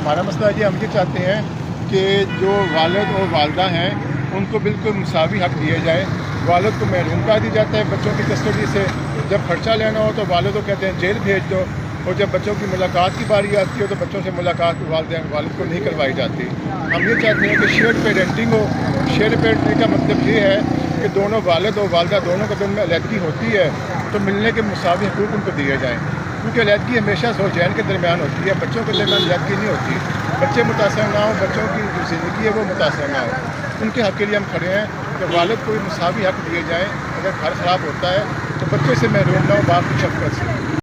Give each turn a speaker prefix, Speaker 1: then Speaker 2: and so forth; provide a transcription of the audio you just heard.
Speaker 1: ہمارا مسئلہ یہ ہم یہ چاہتے ہیں کہ جو والد اور والدہ ہیں ان کو بالکل مساوی حق دیے جائے. والد کو محروم کر دی جاتا ہے بچوں کی کسٹڈی سے. جب خرچہ لینا ہو تو والد کو کہتے ہیں جیل بھیج دو، اور جب بچوں کی ملاقات کی باری آتی ہے تو بچوں سے ملاقات والد کو نہیں کروائی جاتی. ہم یہ چاہتے ہیں کہ شیئر پیرنٹنگ ہو. شیئر پیرنٹنگ کا مطلب یہ ہے کہ دونوں والد اور والدہ دونوں کے درمیان علیحدگی ہوتی ہے تو ملنے کے مساوی حقوق ان کو دیے جائیں، کیونکہ علیحدگی ہمیشہ زوجین کے درمیان ہوتی ہے، بچوں کے درمیان علیحدگی نہیں ہوتی. بچے متاثر نہ ہوں، بچوں کی جو زندگی ہے وہ متاثر نہ ہو. ان کے حق کے لیے ہم کھڑے ہیں کہ والد کو بھی مساوی حق دیے جائیں. اگر گھر خراب ہوتا ہے تو بچے سے محروم نہ ہو، باپ کی شفقت سے.